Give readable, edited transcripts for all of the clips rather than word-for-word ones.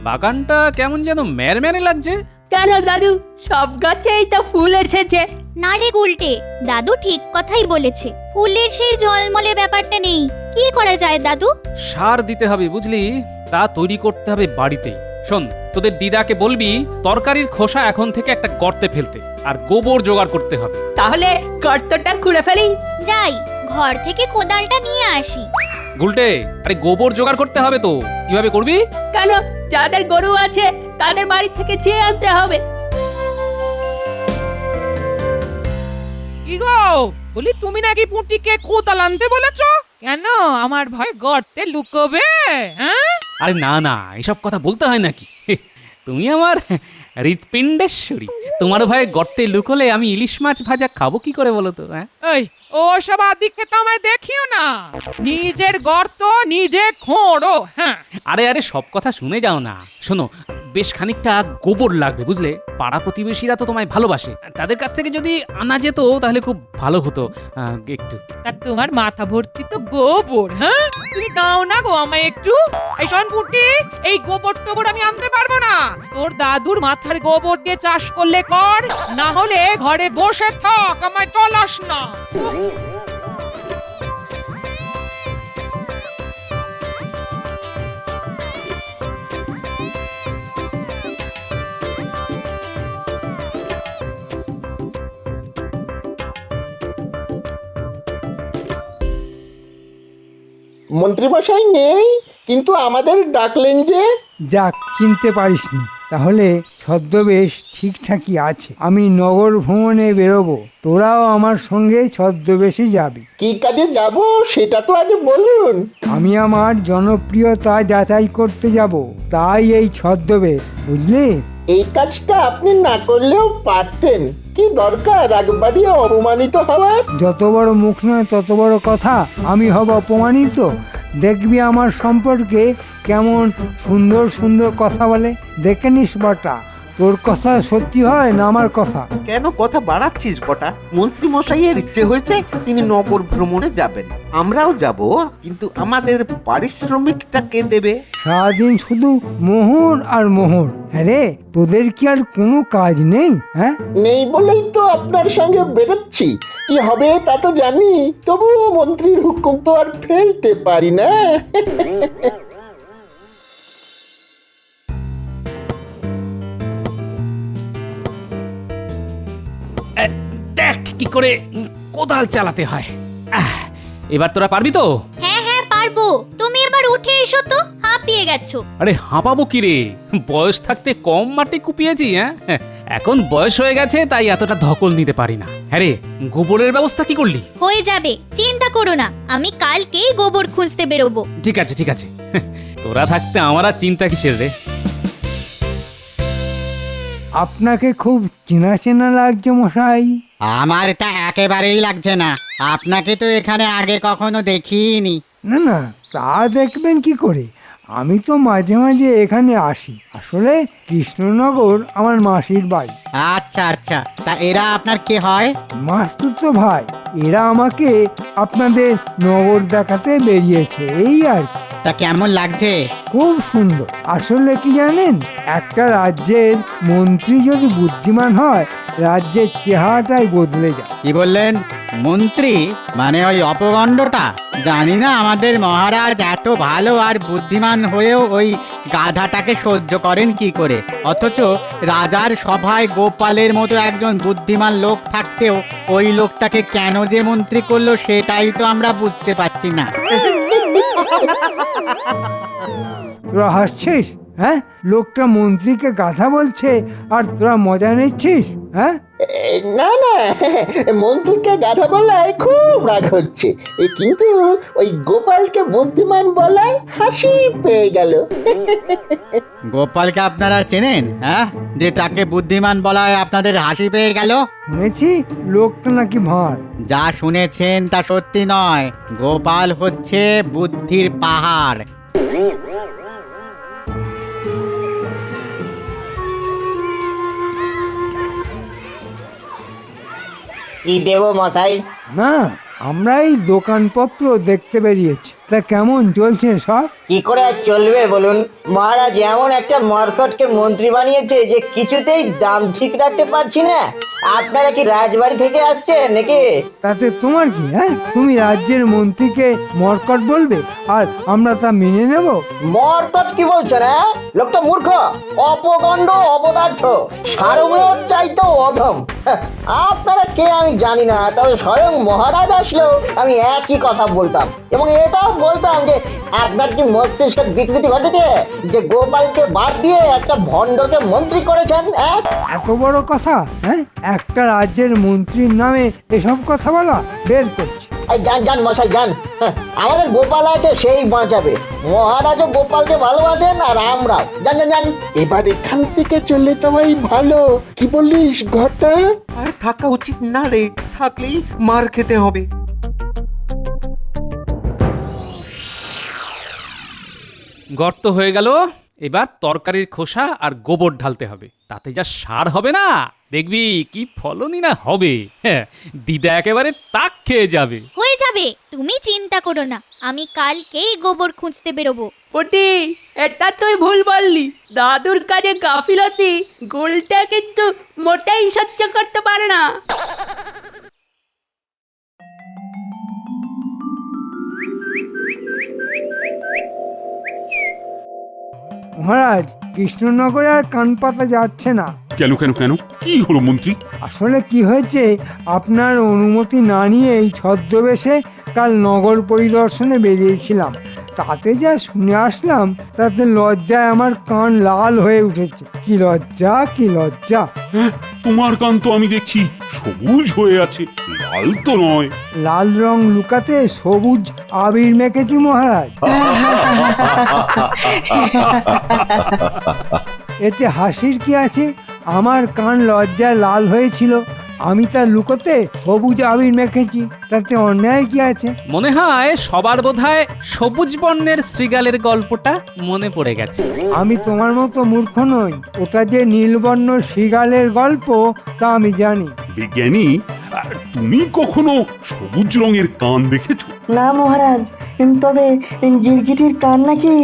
বাগানটা কেমন যেন ম্যারম্যারে লাগছে। কেন দাদু, সব গাছেই তো ফুল এসেছে। না রে গুলটে, দাদু ঠিক কথাই বলেছে, ফুলের সেই ঝলমলে ব্যাপারটা নেই। কি করা যায় দাদু? সার দিতে হবে বুঝলি, তা তৈরি করতে হবে বাড়িতেই। শোন, তোদের দিদাকে বলবি তরকারির খোসা এখন থেকে একটা গর্তে ফেলতে, আর গোবর জোগাড় করতে হবে। তাহলে গর্তটা খুঁড়ে ফেলি। যাই, ঘর থেকে কোদালটা নিয়ে আসি। গুলটে, আরে গোবর জোগাড় করতে হবে তো, কিভাবে করবি? কেন, যাদের গরু আছে তাদের বাড়ি থেকে চেয়ে আনতে হবে। কি গো, বলি তুমি নাকি পুঁটিকে কোদাল আনতে বলেছো? কেন, আমার ভয় গর্তে লুকোবে? হ্যাঁ, আরে না না, এসব কথা বলতে হয় নাকি? তুমি আমার হৃৎপিণ্ডেশ্বরী, তোমার ভয়ে গর্তে লুকোলে আমি ইলিশ মাছ ভাজা খাবো কি করে বলো তো? হ্যাঁ, এই ওসব আদিকে তো আমায় দেখিও না, নিজের গর্ত নিজে খোঁড়ো। হ্যাঁ, আরে আরে সব কথা শুনে যাও না। শোনো, বেশ খানিকটা গোবর লাগবে বুঝলে। পাড়া প্রতিবেশীরা তো তোমায় ভালোবাসে, তাদের কাছ থেকে যদি আনা যেত তাহলে খুব ভালো হতো। একটু তা তোমার মাথা ভর্তি তো গোবর। হ্যাঁ, তুমি দাও না গো আমায় একটু। এই শোন পুঁটি, এই গোবর টোবর আমি আনতে পারবো না। তোর দাদুর মাথার গোবর দিয়ে চাষ করলে কর, না হলে ঘরে বসে থাক, আমায় চলাস না। মন্ত্রীমশাই নেই, কিন্তু আমাদের ডাকলেন যে। যাক, চিনতে পারিসনি, তাহলে ছদ্মবেশ ঠিকঠাকই আছে। আমি নগর ভ্রমণে বেরোবো, তোরাও আমার সঙ্গে ছদ্মবেশে যাবি। কি কাজে যাব সেটা তো আগে বলুন। আমি আমার জনপ্রিয়তা যাচাই করতে যাব, তাই এই ছদ্মবেশ, বুঝলি? এই কাজটা আপনি না করলেও পারতেন, কি দরকার রাগবাড়ি অপমানিত হওয়ার। যত বড় মুখ নয় তত বড় কথা, আমি হব অপমানিত? দেখবি আমার সম্পর্কে কেমন সুন্দর সুন্দর কথা বলে, দেখে নিস বটা। তোর কথা সত্যি হয় না আমার কথা? কেন কথা বাড়াচ্ছিস বটা? মন্ত্রী মশাইয়ের ইচ্ছে হয়েছে তিনি নগর ভ্রমণে যাবেন, আমরাও যাব, কিন্তু আমাদের পারিশ্রমিকটা কে দেবে? সারাদিন শুধু মোহর আর মোহর। হ্যাঁ রে, তোদের কি আর কোনো কাজ নেই? হ্যাঁ, নেই বলেই তো আপনার সঙ্গে বেরোচ্ছি। কি হবে তা তো জানি, তবুও মন্ত্রীর হুকুম তো আর ফেলতে পারি না। দেখ কি করে কোদাল চালাতে হয়। এবার তোরা পারবি তো? হ্যাঁ হ্যাঁ পারবো, তুমি এবার উঠে এসো তো, হাঁপিয়ে গেছো। আরে হাঁপাবো কি রে, বয়স থাকতে কম মাটি কুপিয়েছি। হ্যাঁ, এখন বয়স হয়ে গেছে তাই এতটা ধকল নিতে পারি না। হ্যাঁ রে, গোবরের ব্যবস্থা কি করলি? হয়ে যাবে, চিন্তা করো না, আমি কালকেই গোবর খুঁজতে বেরোবো। ঠিক আছে ঠিক আছে, তোরা থাকতে আমার আর চিন্তা কিসের রে। আপনাকে খুব চেনা চেনা লাগছে মশাই। আমার তা একেবারেই লাগছে না, আপনাকে তো এখানে আগে কখনো দেখিনি। না না, তা দেখবেন কি করে, আমি তো মাঝে মাঝে এখানে আসি। আসলে কৃষ্ণনগর আমার মাসির বাড়ি। আচ্ছা আচ্ছা, তা এরা আপনার কে হয়? মাস্তুতো ভাই, এরা আমাকে আপনাদের নগর দেখাতে বেরিয়েছে, এই আর কি। তা কেমন লাগছে? খুব সুন্দর। আসলে কি জানেন, একটা রাজ্যের মন্ত্রী যদি বুদ্ধিমান হয়, রাজ্যের চেহারাটাই বদলে যায়। কি বললেন? মন্ত্রী মানে ওই অপগণ্ডটা? জানি না আমাদের মহারাজ এত ভালো আর বুদ্ধিমান হয়েও ওই গাধাটাকে সহ্য করেন কি করে। অথচ রাজার সভায় গোপালের মতো একজন বুদ্ধিমান লোক থাকতেও ওই লোকটাকে কেন যে মন্ত্রী করলো সেটাই তো আমরা বুঝতে পারছি না। তোরা হাসছিস? হ্যাঁ, লোকটা মন্ত্রীকে গাধা বলছে আর তোরা মজা নিচ্ছিস? হ্যাঁ, না না, মন্ত্রীকে গাধা বলায় খুব রাগ হচ্ছে, কিন্তু ওই গোপালকে বুদ্ধিমান বলায় হাসি পেয়ে গেল। গোপালকে আপনারা চেনেন? হ্যাঁ, যে তাকে বুদ্ধিমান বলায় আপনাদের হাসি পেয়ে গেল? শুনেছি লোকটা নাকি ভাঁড়। যা শুনেছেন তা সত্যি নয়, গোপাল হচ্ছে বুদ্ধির পাহাড়। কি দেব মশাই? না, আমরা এই দোকানপত্র দেখতে বেরিয়েছি। তা কেমন চলছে সব? কি করে আর চলবে বলুন, মহারাজ এমন একটা মরকটকে মন্ত্রী বানিয়েছে যে কিছুতেই দাম ঠিক রাখতে পারছি না। আপনারা কি রাজবাড়ি থেকে আসছেন নাকি? তাতে তোমার কি? হ্যাঁ, তুমি রাজ্যের মন্ত্রীকে মরকট বলবে আর আমরা তা মেনে নেব? মরকট কি বলছেন? হ্যাঁ, লোকটা মূর্খ, অপগণ্ড, অপদার্থ, সারমেয়র চাইতেও অধম। হ্যাঁ, আপনারা কে আমি জানি না, তবে স্বয়ং মহারাজ আসলেও আমি একই কথা বলতাম এবং এটাও বলতাম যে আপনার কি মস্তিষ্কের বিকৃতি ঘটেছে যে গোপালকে বাদ দিয়ে একটা ভণ্ডকে মন্ত্রী করেছেন? হ্যাঁ, এত বড় কথা? হ্যাঁ, একটা রাজ্যের মন্ত্রীর নামে এসব কথা বলা? বের করছি। এই যান যান মশাই যান। হ্যাঁ, আমাদের গোপাল আছে, সেই বাঁচাবে। মহারাজও গোপালকে ভালোবাসেন আর আমরাও। যান যান যান। এবার এখান থেকে চলে যাওয়াই ভালো, কি বলিস ঘটা? আর থাকা উচিত না রে, থাকলেই মার খেতে হবে। গর্ত হয়ে গেল, এবার তরকারির খোসা আর গোবর ঢালতে হবে, তাতে যা সার হবে না, দেখবি কি ফলনই না হবে। হ্যাঁ, দিদা একেবারে তাক খেয়ে যাবে। হয়ে যাবে, তুমি চিন্তা করো না, আমি কালকেই গোবর খুঁজতে বেরোবো। পুটি, এটা তুই ভুল বললি। দাদুর কাজে গাফিলতি গোলটা কিন্তু মোটেই সহ্য করতে পারে না। মহারাজ, কৃষ্ণনগরে আর কান পাতা যাচ্ছে না। কেন কেন কেন, কি হলো মন্ত্রী? আসলে কি হয়েছে, আপনার অনুমতি না নিয়ে এই ছদ্মবেশে কাল নগর পরিদর্শনে বেরিয়েছিলাম। তাতে যা শুনে আসলাম তাতে লজ্জায় আমার কান লাল হয়ে উঠেছে। কি লজ্জা, কি লজ্জা! হ্যাঁ, তোমার কান তো আমি দেখছি সবুজ হয়ে আছে, লাল তো নয়। লাল রং লুকাতে সবুজ আবির মেখেছি মহারাজ। এতে হাসির কি আছে? আমার কান লজ্জায় লাল হয়েছিল, আমি তা লুকোতে সবুজ আবির মেখেছি, তাতে অন্যায় কি আছে? মনে হয় সবার বোধহয় সবুজ বর্ণের শ্রীগালের গল্পটা মনে পড়ে গেছে। আমি তোমার মতো মূর্খ নই, ওটা যে নীলবর্ণ শৃগালের গল্প তা আমি জানি। বিজ্ঞানী, তুমি কখনো সবুজ রঙের কান দেখেছো? না মহারাজ, তবে গিরগিটির কান নাকি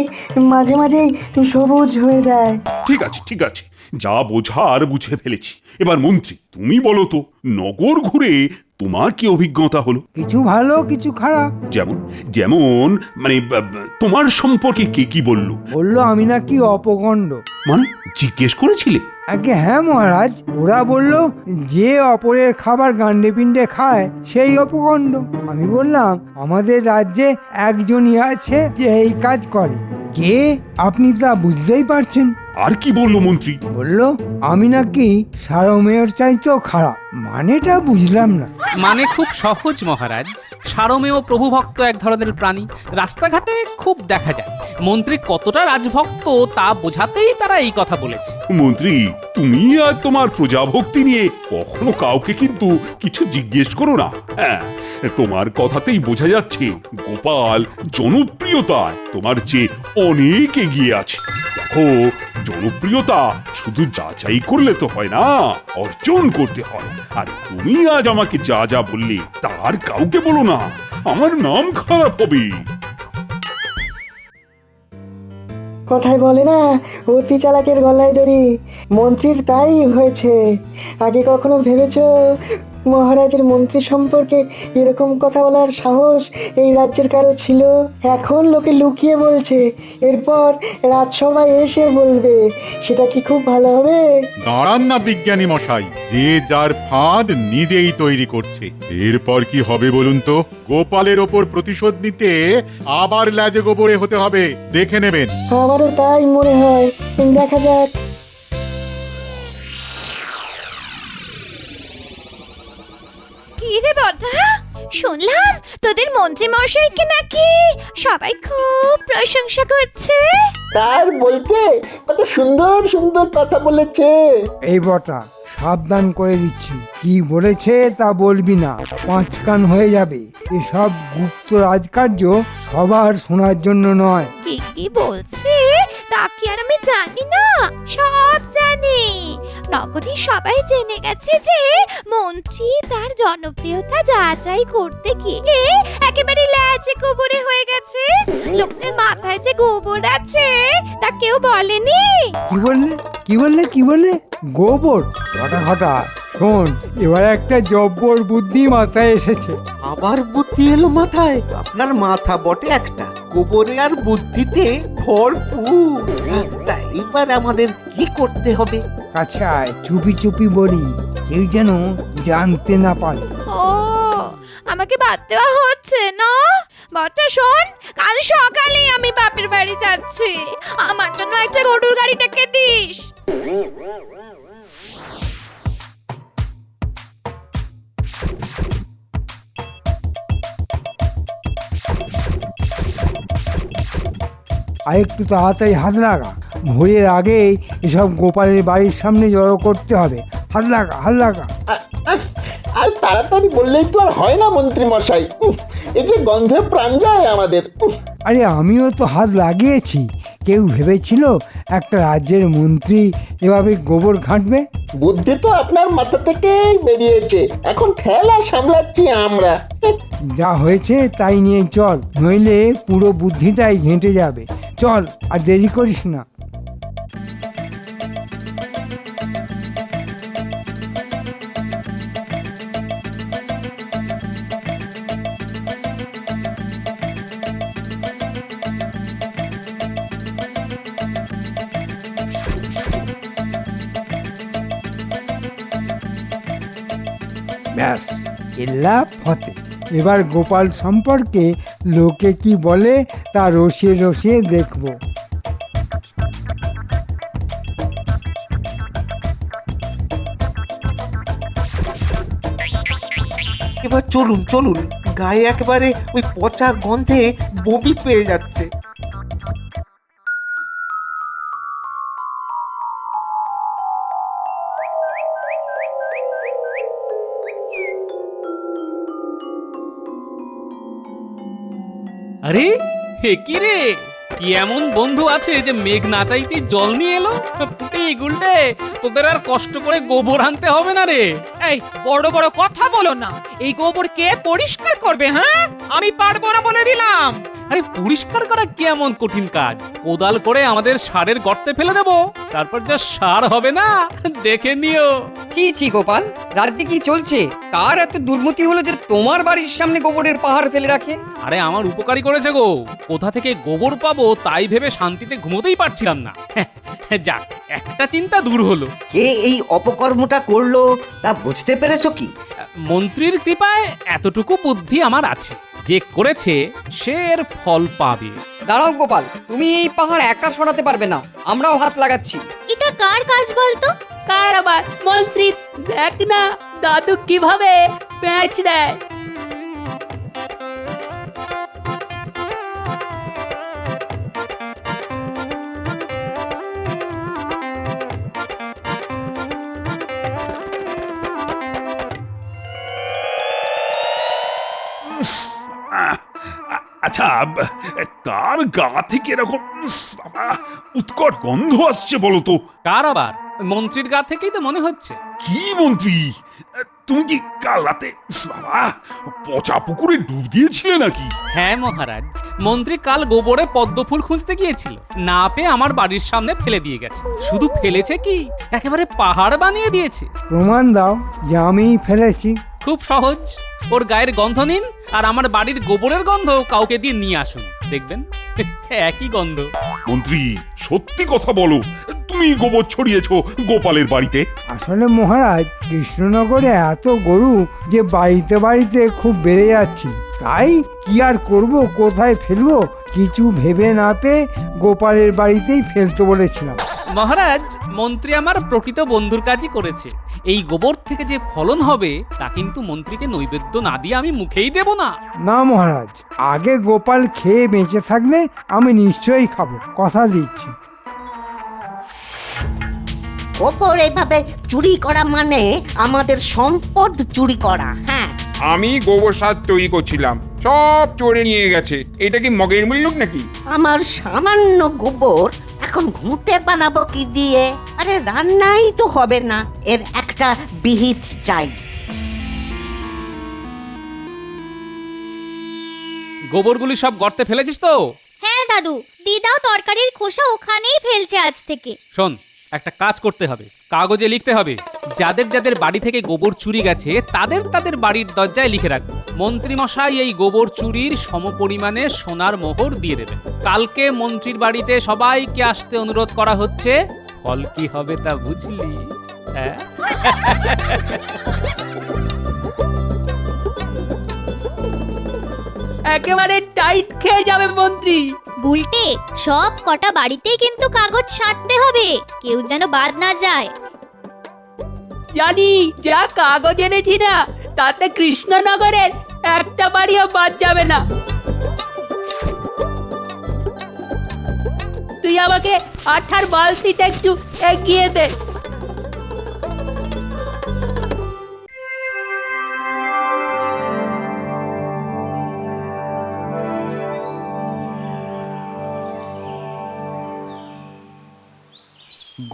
মাঝে মাঝেই সবুজ হয়ে যায়। ঠিক আছে ঠিক আছে, যা বোঝার বুঝে ফেলেছি। এবার মন্ত্রী, তুমি বলো তো, নগর ঘুরে তোমার কি অভিজ্ঞতা হলো? কিছু ভালো, কিছু খারাপ। যেমন যেমন মানে তোমার সম্পর্কে কে কি বললো? বললো আমি নাকি অপগণ্ড। মানে জিজ্ঞেস করেছিলে? আগে হ্যাঁ মহারাজ, ওরা বলল যে অপরের খাবার গান্ডে পিণ্ডে খায় সেই অপগণ্ড। আমি বললাম আমাদের রাজ্যে একজনই আছে যে এই কাজ করে। কে, আপনি তা বুঝতেই পারছেন। আর কি বললো মন্ত্রী? বললো আমি নাকি সারমেয়র চাইতেও খারাপ। মানেটা বুঝলাম না। মানে খুব সহজ মহারাজ, সারমেয় প্রভুভক্ত এক ধরনের প্রাণী, রাস্তাঘাটে খুব দেখা যায়। মন্ত্রী কতটা রাজভক্ত তা বোঝাতেই তারা এই কথা বলেছে। মন্ত্রী, তুমি আর তোমার প্রজাভক্তি নিয়ে কখনো কাউকে কিন্তু কিছু জিজ্ঞেস করো না। হ্যাঁ, তোমার কথাতেই বোঝা যাচ্ছে গোপাল জনপ্রিয়তায় তোমার চেয়ে অনেক এগিয়ে আছে। দেখো, জনপ্রিয়তা শুধু যাচাই করলে তো হয় না, অর্জন করতে হয়। আর তুমি আজ আমাকে যা যা বললে তার কাউকে বলো না, আমার নাম খারাপ হবে। কথায় বলে না, অতি চালাকের গলায় দড়ি। মন্ত্রীর তাই হয়েছে। আগে কখনো ভেবেছো মহারাজের মন্ত্রী সম্পর্কে এরকম কথা বলার সাহস এই রাজ্যের কারো ছিল? এখন লোকে লুকিয়ে বলছে, এরপর রাজসভায় এসে বলবে। সেটা কি খুব ভালো হবে? দাঁড়ান না বিজ্ঞানী মশাই, যে যার ফাঁদ নিজেই তৈরি করছে। এরপর কি হবে বলুন তো? গোপালের ওপর প্রতিশোধ নিতে আবার লাজে গোবরে হতে হবে, দেখে নেবেন। আমারও তাই মনে হয়, দেখা যাক। কি রে বটা, শুনলাম তোদের মন্ত্রী মশাইকে নাকি সবাই খুব প্রশংসা করছে। তার বলতে কত সুন্দর সুন্দর কথা বলেছে। এই বটা, সাবধান করে দিচ্ছি, কি বলেছে তা বলবি না, 5 কান হয়ে যাবে। এসব গুপ্ত রাজকার্য সবার শোনার জন্য নয়। কি কি বলছে তা কি আর আমি জানি না? সব জানি। নগরীর সবাই জেনে গেছে যে মন্ত্রী তার জনপ্রিয়তা যাচাই করতে গিয়ে একেবারে লাজে গোবরে হয়ে গেছে। লোকটার মাথায় যে গোবর আছে তা কেউ বলেনি। কি বললে কি বললে কি বললে? গোবর? ঘটা ঘটা শোন, এবার একটা জব্বর বুদ্ধি মাথায় এসেছে। আবার বুদ্ধি এলো মাথায়? আপনার মাথা বটে একটা, গোবরে আর বুদ্ধিতে ভরপুর। তা এবার আমাদের কি করতে হবে? কাছে আয়, চুপি চুপি বলি, কেউ যেন জানতে না পারে। ও, আমাকে বাদ দেওয়া হচ্ছে না? বটা শোন, কাল সকালেই আমি বাপের বাড়ি যাচ্ছি, আমার জন্য একটা গরুর গাড়িটাকে দিস। আর একটু তাড়াতাড়ি হাত লাগা, ভোরের আগেই এসব গোপালের বাড়ির সামনে জড়ো করতে হবে। হাত লাগা হাত লাগা। আর তাড়াতাড়ি বললেই তো আর হয় না মন্ত্রী মশাই, এই যে গন্ধে প্রাণ যায় আমাদের। আরে আমিও তো হাত লাগিয়েছি। কেউ ভেবেছিল একটা রাজ্যের মন্ত্রী এভাবে গোবর ঘাঁটবে? বুদ্ধি তো আপনার মাথা থেকেই বেরিয়েছে, এখন ঠেলা সামলাচ্ছি আমরা। যা হয়েছে তাই নিয়ে চল, নইলে পুরো বুদ্ধিটাই ঘেঁটে যাবে। চল, আর দেরি করিস না। ব্যাস, কেল্লা ফতে। এবার গোপাল সম্পর্কে লোকে কি বলে তা রসিয়ে রসিয়ে দেখব। এবার চলুন চলুন, গায়ে একেবারে ওই পচা গন্ধে বমি পেয়ে যাচ্ছে। আরে হে কি রে, কি এমন বন্ধু আছে যে মেঘ না চাইতে জল নিয়ে এলো? এই গুলটে, তোদের আর কষ্ট করে গোবর আনতে হবে না রে। এই বড় বড় কথা বলো না, এই গোবর কে পরিষ্কার করবে? হ্যাঁ, আমি পারবো না বলে দিলাম। আরে পরিষ্কার করা কি এমন কঠিন কাজ? কোদাল করে আমাদের সারের গর্তে ফেলে দেবো, তারপর যা সার হবে না দেখে নিও। ছি ছি গোপাল, রাজ্যে কি চলছে? কার এত দুর্মতি হলো যে তোমার বাড়ির সামনে গোবরের পাহাড় ফেলে রাখে? আরে আমার উপকারী করেছে গো, কোথা থেকে গোবর পাবো তাই ভেবে শান্তিতে ঘুমোতেই পারছিলাম না। যাক, একটা চিন্তা দূর হলো। কে এই অপকর্মটা করলো তা বুঝতে পেরেছো কি? মন্ত্রীর কৃপায় এতটুকু বুদ্ধি আমার আছে, যে করেছে সে এর ফল পাবে। দাঁড়াও গোপাল, তুমি এই পাহাড় একা সরাতে পারবে না, আমরাও হাত লাগাচ্ছি। এটা কার কাজ বলতো? কার আবার? মন্ত্রী, দেখ না দাদু কিভাবে প্যাঁচ দেয়। আচ্ছা, কার গা থেকে এরকম উৎকট গন্ধ আসছে বলো তো? কার আবার? মন্ত্রীর গা থেকেই তো মনে হচ্ছে। কি মন্ত্রী, তুমি কি কাল রাতে পচা পুকুরে ডুব দিয়েছিলে নাকি? হ্যাঁ মহারাজ, মন্ত্রী কাল গোবরে পদ্ম ফুল খুঁজতে গিয়েছিল, না পেয়ে আমার বাড়ির সামনে ফেলে দিয়ে গেছে। শুধু ফেলেছে কি, একেবারে পাহাড় বানিয়ে দিয়েছে। প্রমাণ দাও যে আমিই ফেলেছি। খুব সহজ, ওর গায়ের গন্ধ নিন আর আমার বাড়ির গোবরের গন্ধ কাউকে দিয়ে নিয়ে আসুন, দেখবেন একই গন্ধ। মন্ত্রী, সত্যি কথা বলো, তুমি গোবর ছড়িয়েছো গোপালের বাড়িতে? আসলে মহারাজ, কৃষ্ণনগরে এত গরু যে বাড়িতে বাড়িতে খুব বেড়ে যাচ্ছে, তাই কি আর করব, কোথায় ফেলবো কিছু ভেবে না পেয়ে গোপালের বাড়িতেই ফেলতে বলেছিলাম। মহারাজ, মন্ত্রী আমার প্রকৃত বন্ধুর কাজই করেছে। এই গোবর থেকে যে ফলন হবে তা কিন্তু মন্ত্রীকে নৈবেদ্য না দিয়ে আমি মুখেই দেব না। না মহারাজ, আগে গোপাল খেয়ে বেঁচে থাকলে আমি নিশ্চয়ই খাবো, কথা দিচ্ছি। গোবর এভাবে চুরি করা মানে আমাদের সম্পদ চুরি করা। হ্যাঁ, আমি গোবর সার তৈরি করছিলাম, সব চোরে নিয়ে গেছে। এটা কি মগের মূল্য নাকি? আমার সামান্য গোবর এখন ঘুঁটে বানাবো কি দিয়ে? আরে রান্নাই তো হবে না, এর একটা বিহিত চাই। গোবরগুলি সব গর্তে ফেলেছিস তো? হ্যাঁ দাদু, দিদাও তরকারির খোসা ওখানেই ফেলছে আজ থেকে। শোন, একটা কাজ করতে হবে, কাগজে লিখতে হবে যাদের যাদের বাড়ি থেকে গোবর চুরি গেছে তাদের তাদের বাড়ির দরজায় লিখে রাখবে। মন্ত্রী মশাই এই গোবর চুরির সমপরিমাণে সোনার মোহর দিয়ে দেবেন। কালকে মন্ত্রীর বাড়িতে সবাইকে আসতে অনুরোধ করা হচ্ছে। ফল কি হবে তা বুঝলি? হ্যাঁ, একেবারে টাইট খেয়ে যাবে মন্ত্রী। বুলটে, সব কটা বাড়িতেই কিন্তু কাগজ ছাড়তে হবে, কেউ যেন বাদ না যায়। জানি, যা কাগজ এনেছি না তাতে কৃষ্ণনগরের একটা বাড়িও বাদ যাবে না। তুই আমাকে আঠার বালতিটা একটু এগিয়ে দে।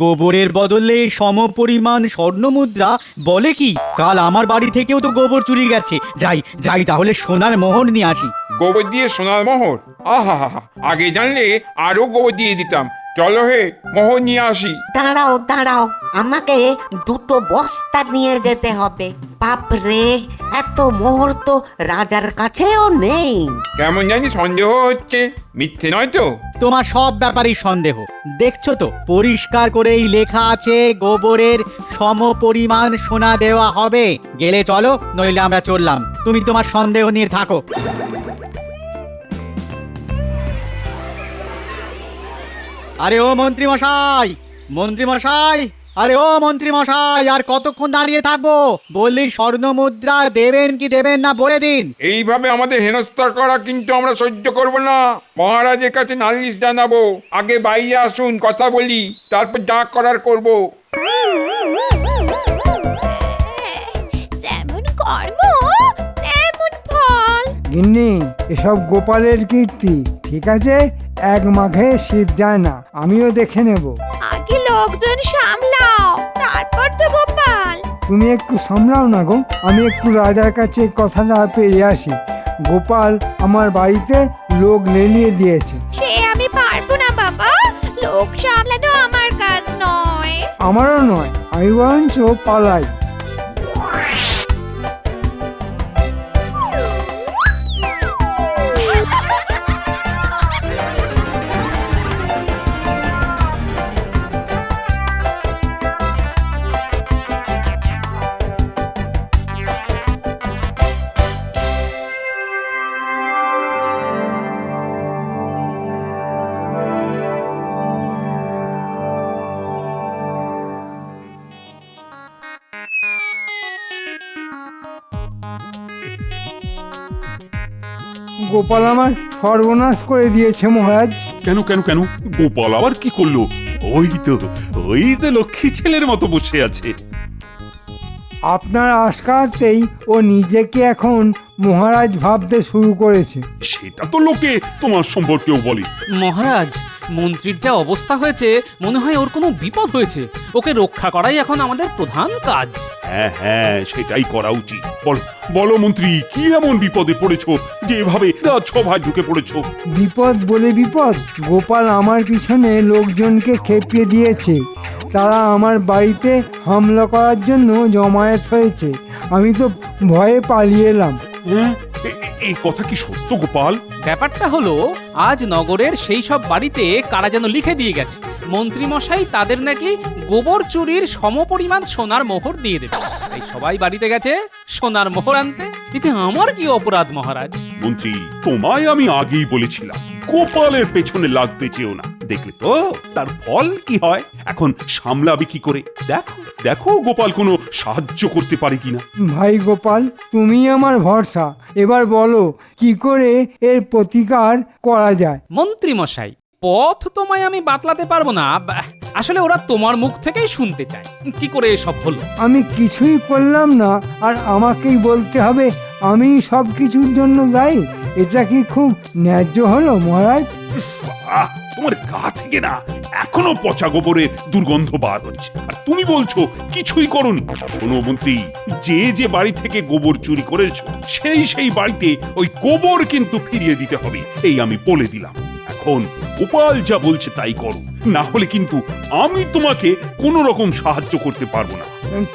গোবরের বদলে সমপরিমাণ স্বর্ণমুদ্রা বলে কি? কাল আমার বাড়ি থেকেও তো গোবর চুরি গেছে। যাই যাই তাহলে সোনার মোহর নিয়ে আসি। গোবর দিয়ে সোনার মোহর? আহা, আগে জানলে আরো গোবর দিয়ে দিতাম। চলো হে, মোহর নিয়ে আসি। দাঁড়াও দাঁড়াও, আমাকে দুটো বস্তা নিয়ে যেতে হবে। বাপরে, এত মোহর তো রাজার কাছেও নেই। কেমন জানি সন্দেহ হচ্ছে, মিথ্যে নয় তো? তোমার সব ব্যাপারই সন্দেহ। দেখছো তো পরিষ্কার করেই লেখা আছে গোবরের সমপরিমাণ সোনা দেওয়া হবে। গেলে চলো, নইলে আমরা চললাম। তুমি তোমার সন্দেহ নিয়ে থাকো। আরে ও মন্ত্রী মশাই, মন্ত্রী মশাই, আরে ও মন্ত্রী মশাই, আর কতক্ষণ দাঁড়িয়ে থাকবো? বললি স্বর্ণ মুদ্রা দেবেন কি দেবেন না বলে দিন। এইভাবে আমাদের হেনস্থা করা কিন্তু আমরা সহ্য করব না। মহারাজের কাছে নালিশ জানাবো। আগে বাইরে আসুন, কথা বলি, তারপর যা করার করব। যেমন কর্ম তেমন ফল। গিন্নি, এসব গোপালের কীর্তি। ঠিক আছে, এক মাঘে শীত যায় না, আমিও দেখে নেব। আগে লোকজন সামলাও, তারপর তো গোপাল। তুমি একটু সামলাও না গো, আমি একটু রাজার কাছে কথাটা পেরে আসি। গোপাল আমার বাড়িতে লোক লেলিয়ে দিয়েছে। সে আমি পারবো না বাবা, লোক সামলানো আমার কাজ নয়। আমারও নয়, আমি বরঞ্চ পালাই। গোপাল আমার সর্বনাশ করে দিয়েছে মহারাজ। কেন কেন কেন? গোপাল আবার কি করলো? ওই তো লক্ষ্মী ছেলের মতো বসে আছে। আপনার আশকারাতেই ও নিজেকে এখন মহারাজ ভাবতে শুরু করেছে। সেটা তো লোকে তোমার সম্পর্কেও বলে। মহারাজ, মন্ত্রীর যা অবস্থা হয়েছে মনে হয় ওর কোনো বিপদ হয়েছে। ওকে রক্ষা করাই এখন আমাদের প্রধান কাজ। হ্যাঁ হ্যাঁ, সেটাই করা উচিত। বলো বলো মন্ত্রী, কি এমন বিপদে পড়েছো যে এভাবে রাজসভায় ঢুকে পড়েছো? বিপদ বলে বিপদ, গোপাল আমার পিছনে লোকজনকে খেপিয়ে দিয়েছে। তারা আমার বাড়িতে হামলা করার জন্য জমায়েত হয়েছে। আমি তো ভয়ে পালিয়ে এলাম। হ্যাঁ, এই কথা কি সত্য গোপাল? ব্যাপারটা হলো, আজ নগরের সেই সব বাড়িতে কারা যেন লিখে দিয়ে গেছে মন্ত্রী মশাই তাদের নাকি গোবর চুরির সমপরিমাণ সোনার মোহর দিয়ে দেবে। তাই সবাই বাড়িতে গেছে সোনার মোহর আনতে। এতে আমার কি অপরাধ মহারাজ? মন্ত্রী, তোমায় আমি আগেই বলেছিলাম গোপালের পেছনে লাগতে চেও না। দেখলে তো তার ফল কি হয়। এখন সামলাবে কি করে? দেখো দেখো গোপাল কোনো সাহায্য করতে পারে কিনা। ভাই গোপাল, তুমি আমার ভরসা। এবার বলো কি করে এর প্রতিকার করা যায়। মন্ত্রী মশাই, পথ তোমায় আমি বাতলাতে পারবো না। আসলে ওরা তোমার মুখ থেকেই শুনতে চায় কি করে এসব হলো। আমি কিছুই করলাম না আর আমাকেই বলতে হবে আমি সব কিছুর জন্য দায়ী? এটা কি খুব ন্যায্য হলো মহারাজ? তোমার গা থেকে না এখনো পচা গোবরের দুর্গন্ধ বার হচ্ছে, আর তুমি বলছো কিছুই করুন। শোনো মন্ত্রী, যে যে বাড়ি থেকে গোবর চুরি করেছো সেই বাড়িতে ওই গোবর কিন্তু ফিরিয়ে দিতে হবে, এই আমি বলে দিলাম। এখন গোপাল যা বলছে তাই করো, না হলে কিন্তু আমি তোমাকে কোনো রকম সাহায্য করতে পারবো না।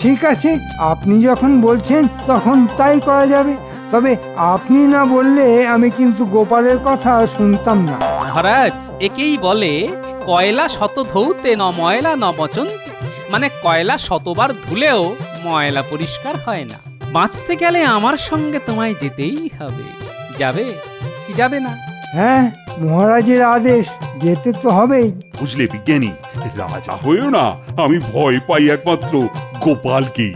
ঠিক আছে, আপনি যখন বলছেন তখন তাই করা যাবে। তবে আপনি না বললে আমি কিন্তু গোপালের কথা শুনতাম না। মহারাজ, একেই বলে কয়লা শত ধৌতে ন ময়লা ন বচন্তি, মানে কয়লা শতবার ধুলেও ময়লা পরিষ্কার হয় না। বাঁচতে গেলে আমার সঙ্গে তোমায় যেতেই হবে। যাবে কি যাবে না? হ্যাঁ, মহারাজের আদেশ, যেতে তো হবেই। বুঝলে বিজ্ঞানী, রাজা হয়েও না আমি ভয় পাই একমাত্র গোপালকে।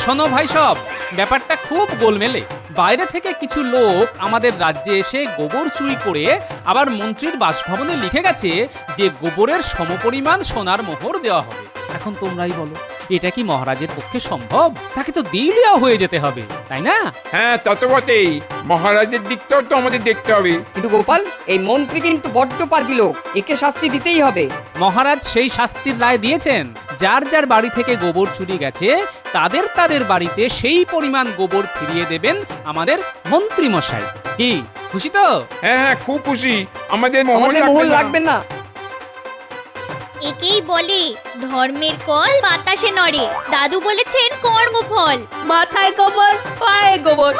শোনো ভাই সব, ব্যাপারটা খুব গোলমেলে। বাইরে থেকে কিছু লোক আমাদের রাজ্যে এসে গোবর চুরি করে আবার মন্ত্রীর বাসভবনে লিখে গেছে যে গোবরের সমপরিমাণ সোনার মোহর দেওয়া হবে। এখন তোমরাই বলো, এটা কি মহারাজের পক্ষে সম্ভব? তাকে তো দিলিয়া হয়ে যেতে হবে, তাই না? হ্যাঁ, তত বটেই। মহারাজের দিকটাও তো আমাদের দেখতে হবে। কিন্তু গোপাল, এই মন্ত্রী কিন্তু বড্ড পাজি লোক, একে শাস্তি দিতেই হবে। মহারাজ সেই শাস্তির রায় দিয়েছেন। যার যার বাড়ি থেকে গোবর চুরি গেছে তাদের বাড়িতে সেই পরিমাণ গোবর ফিরিয়ে দেবেন আমাদের মন্ত্রী মশাই। কি খুশি তো? হ্যাঁ, খুব খুশি। আমাদের মোহর মোহর লাগবে না। একেই বলে ধর্মের কল বাতাসে নড়ে। দাদু বলেছেন কর্মফল। মাথায় গোবর, পায়ে গোবর।